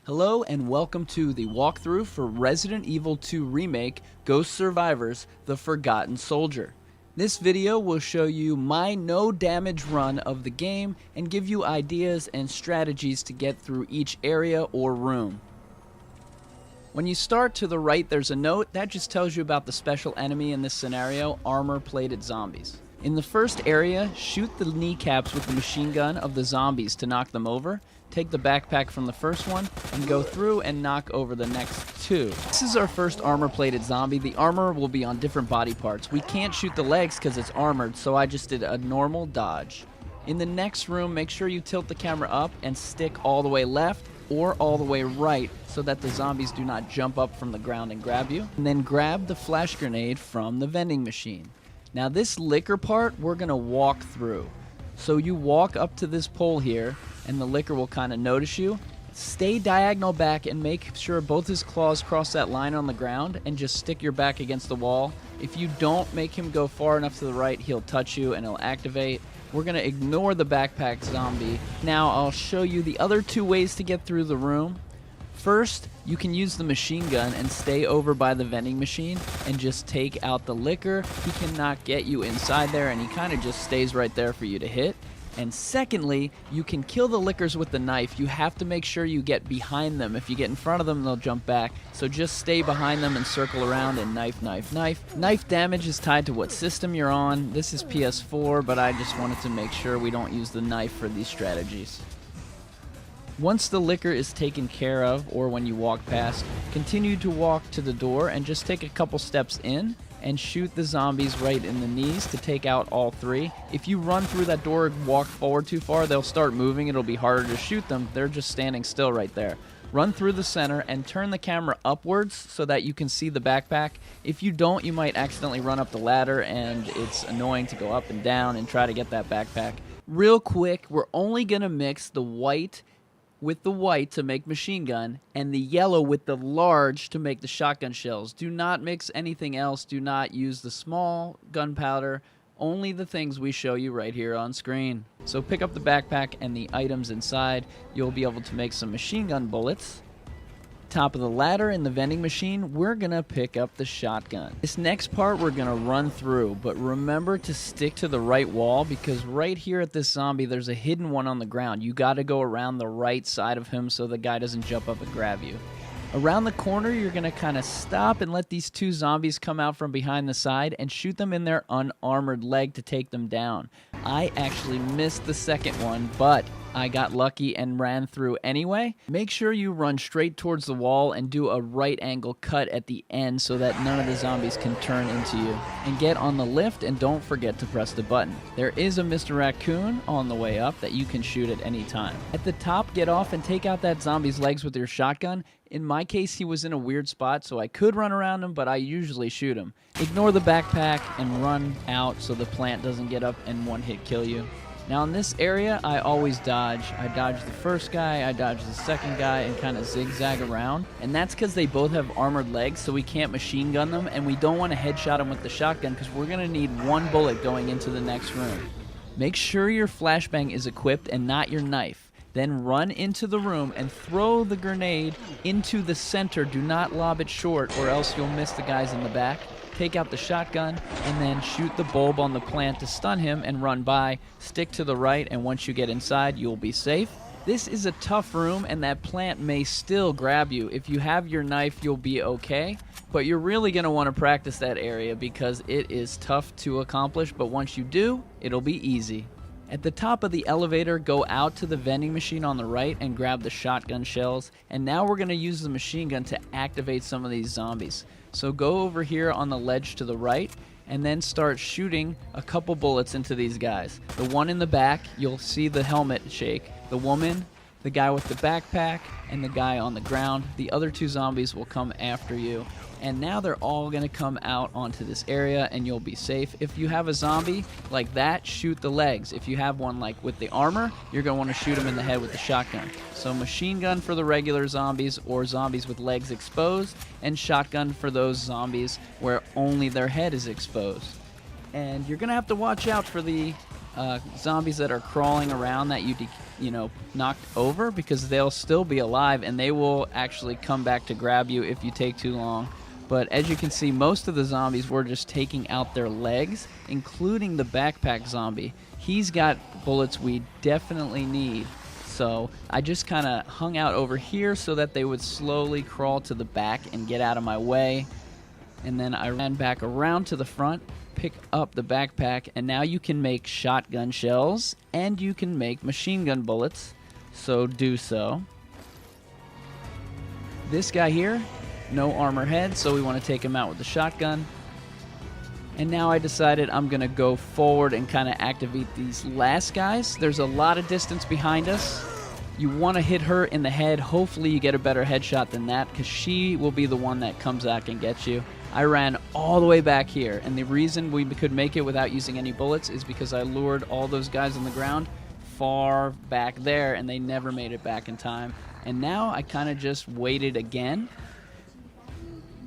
Hello and welcome to the walkthrough for Resident Evil 2 Remake Ghost Survivors: The Forgotten Soldier. This video will show you my no damage run of the game and give you ideas and strategies to get through each area or room. When you start, to the right there's a note that just tells you about the special enemy in this scenario, armor-plated zombies. In the first area, shoot the kneecaps with the machine gun of the zombies to knock them over. Take the backpack from the first one and go through and knock over the next two. This is our first armor-plated zombie. The armor will be on different body parts. We can't shoot the legs because it's armored, so I just did a normal dodge. In the next room, make sure you tilt the camera up and stick all the way left or all the way right so that the zombies do not jump up from the ground and grab you. And then grab the flash grenade from the vending machine. Now this liquor part, we're gonna walk through. So you walk up to this pole here, and the liquor will kind of notice you. Stay diagonal back and make sure both his claws cross that line on the ground, and just stick your back against the wall. If you don't make him go far enough to the right, he'll touch you and he'll activate. We're going to ignore the backpack zombie. Now I'll show you the other two ways to get through the room. First, you can use the machine gun and stay over by the vending machine and just take out the liquor. He cannot get you inside there, and he kind of just stays right there for you to hit. And secondly, you can kill the lickers with the knife. You have to make sure you get behind them. If you get in front of them, they'll jump back. So just stay behind them and circle around and knife, knife, knife. Knife damage is tied to what system you're on. This is PS4, but I just wanted to make sure we don't use the knife for these strategies. Once the liquor is taken care of, or when you walk past, continue to walk to the door and just take a couple steps in and shoot the zombies right in the knees to take out all three. If you run through that door and walk forward too far, they'll start moving. It'll be harder to shoot them. They're just standing still right there. Run through the center and turn the camera upwards so that you can see the backpack. If you don't, you might accidentally run up the ladder, and it's annoying to go up and down and try to get that backpack. Real quick, we're only going to mix the white with the white to make machine gun, and the yellow with the large to make the shotgun shells. Do not mix anything else. Do not use the small gunpowder. Only the things we show you right here on screen. So pick up the backpack and the items inside. You'll be able to make some machine gun bullets. Top of the ladder in the vending machine, we're gonna pick up the shotgun. This next part we're gonna run through, but remember to stick to the right wall, because right here at this zombie there's a hidden one on the ground. You gotta go around the right side of him so the guy doesn't jump up and grab you. Around the corner, you're gonna kind of stop and let these two zombies come out from behind the side and shoot them in their unarmored leg to take them down. I actually missed the second one, but I got lucky and ran through anyway. Make sure you run straight towards the wall and do a right angle cut at the end so that none of the zombies can turn into you. And get on the lift, and don't forget to press the button. There is a Mr. Raccoon on the way up that you can shoot at any time. At the top, get off and take out that zombie's legs with your shotgun. In my case, he was in a weird spot, so I could run around him, but I usually shoot him. Ignore the backpack and run out so the plant doesn't get up and one-hit kill you. Now in this area, I always dodge. I dodge the first guy, I dodge the second guy, and kind of zigzag around. And that's because they both have armored legs, so we can't machine gun them, and we don't want to headshot them with the shotgun because we're going to need one bullet going into the next room. Make sure your flashbang is equipped and not your knife. Then run into the room and throw the grenade into the center. Do not lob it short, or else you'll miss the guys in the back. Take out the shotgun, and then shoot the bulb on the plant to stun him and run by. Stick to the right, and once you get inside, you'll be safe. This is a tough room, and that plant may still grab you. If you have your knife, you'll be okay, but you're really going to want to practice that area because it is tough to accomplish, but once you do, it'll be easy. At the top of the elevator, go out to the vending machine on the right and grab the shotgun shells. And now we're going to use the machine gun to activate some of these zombies. So go over here on the ledge to the right and then start shooting a couple bullets into these guys. The one in the back, you'll see the helmet shake. The woman, the guy with the backpack, and the guy on the ground. The other two zombies will come after you. And now they're all going to come out onto this area, and you'll be safe. If you have a zombie like that, shoot the legs. If you have one like with the armor, you're going to want to shoot him in the head with the shotgun. So machine gun for the regular zombies or zombies with legs exposed, and shotgun for those zombies where only their head is exposed. And you're going to have to watch out for the zombies that are crawling around that you know, knocked over, because they'll still be alive and they will actually come back to grab you if you take too long. But as you can see, most of the zombies were just taking out their legs, including the backpack zombie. He's got bullets we definitely need. So I just kind of hung out over here so that they would slowly crawl to the back and get out of my way. And then I ran back around to the front, pick up the backpack, and now you can make shotgun shells and you can make machine gun bullets. So do so. This guy here, no armor head, so we want to take him out with the shotgun. And now I decided I'm going to go forward and kind of activate these last guys. There's a lot of distance behind us. You want to hit her in the head. Hopefully you get a better headshot than that, because she will be the one that comes back and gets you. I ran all the way back here, and the reason we could make it without using any bullets is because I lured all those guys on the ground far back there, and they never made it back in time. And now I kind of just waited again.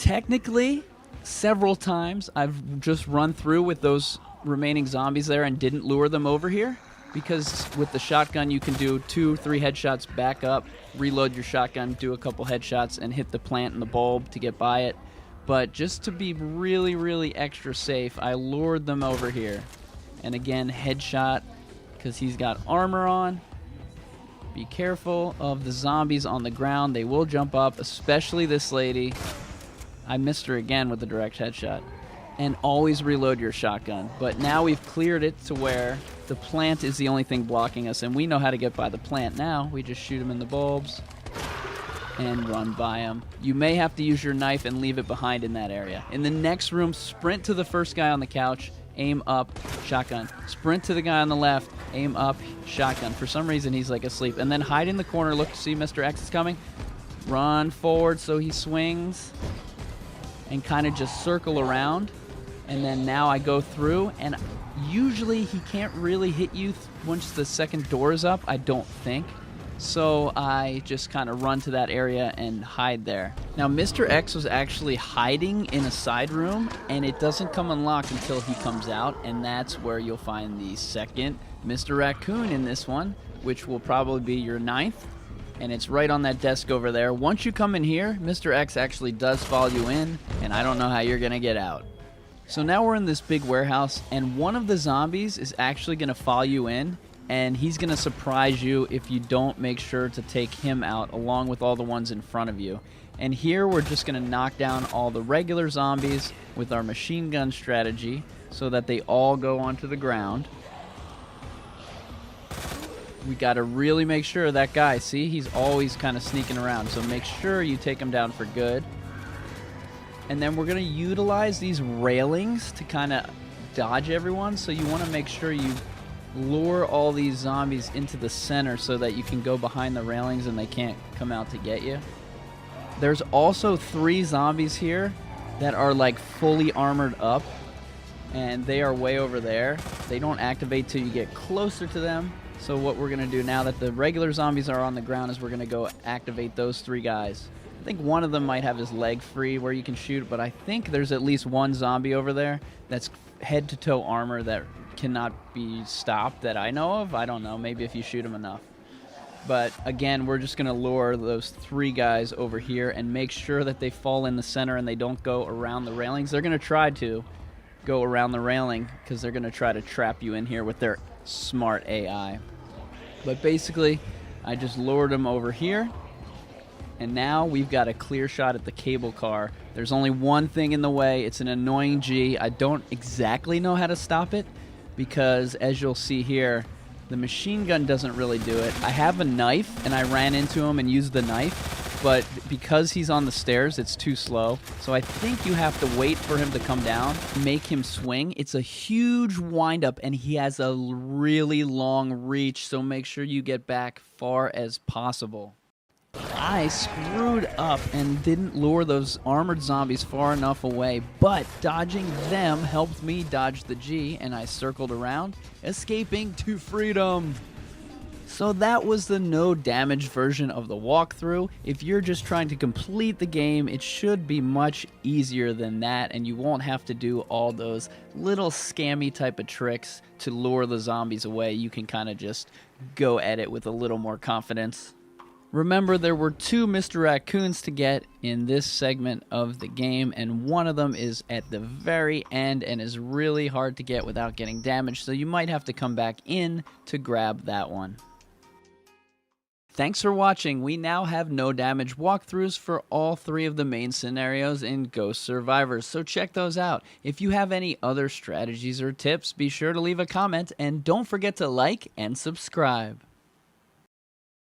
Technically, several times I've just run through with those remaining zombies there and didn't lure them over here, because with the shotgun you can do 2-3 headshots, back up, reload your shotgun, do a couple headshots, and hit the plant and the bulb to get by it. But just to be really, really extra safe, I lured them over here. And again, headshot, because he's got armor on. Be careful of the zombies on the ground. They will jump up, especially this lady. I missed her again with the direct headshot. And always reload your shotgun. But now we've cleared it to where the plant is the only thing blocking us, and we know how to get by the plant now. We just shoot them in the bulbs and run by them. You may have to use your knife and leave it behind in that area. In the next room, sprint to the first guy on the couch, aim up, shotgun. Sprint to the guy on the left, aim up, shotgun. For some reason, he's like asleep. And then hide in the corner, look to see Mr. X is coming. Run forward so he swings. And kind of just circle around. And then now I go through, and usually he can't really hit you once the second door is up, I don't think. So I just kind of run to that area and hide there. Now Mr. X was actually hiding in a side room, and it doesn't come unlocked until he comes out, and that's where you'll find the second Mr. Raccoon in this one, which will probably be your 9th. And it's right on that desk over there. Once you come in here, Mr. X actually does follow you in, and I don't know how you're gonna get out. So now we're in this big warehouse, and one of the zombies is actually gonna follow you in, and he's gonna surprise you if you don't make sure to take him out along with all the ones in front of you. And here we're just gonna knock down all the regular zombies with our machine gun strategy so that they all go onto the ground. We gotta really make sure that guy, see, he's always kind of sneaking around, so make sure you take him down for good. And then we're gonna utilize these railings to kind of dodge everyone, so you want to make sure you lure all these zombies into the center so that you can go behind the railings and they can't come out to get you. There's also 3 zombies here that are like fully armored up, and they are way over there. They don't activate till you get closer to them. So what we're gonna do now that the regular zombies are on the ground is we're gonna go activate those 3 guys. I think one of them might have his leg free where you can shoot, but I think there's at least one zombie over there that's head to toe armor that cannot be stopped that I know of. I don't know, maybe if you shoot him enough. But again, we're just gonna lure those 3 guys over here and make sure that they fall in the center and they don't go around the railings. They're gonna try to go around the railing because they're gonna try to trap you in here with their smart AI. But basically, I just lured them over here, and now we've got a clear shot at the cable car. There's only one thing in the way. It's an annoying G. I don't exactly know how to stop it because, as you'll see here, the machine gun doesn't really do it. I have a knife, and I ran into him and used the knife, but because he's on the stairs, it's too slow. So I think you have to wait for him to come down, make him swing. It's a huge windup, and he has a really long reach, so make sure you get back far as possible. I screwed up and didn't lure those armored zombies far enough away, but dodging them helped me dodge the G, and I circled around, escaping to freedom. So that was the no damage version of the walkthrough. If you're just trying to complete the game, it should be much easier than that, and you won't have to do all those little scammy type of tricks to lure the zombies away. You can kind of just go at it with a little more confidence. Remember, there were 2 Mr. Raccoons to get in this segment of the game, and one of them is at the very end and is really hard to get without getting damaged, so you might have to come back in to grab that one. Thanks for watching. We now have no damage walkthroughs for all 3 of the main scenarios in Ghost Survivors, so check those out. If you have any other strategies or tips, be sure to leave a comment, and don't forget to like and subscribe.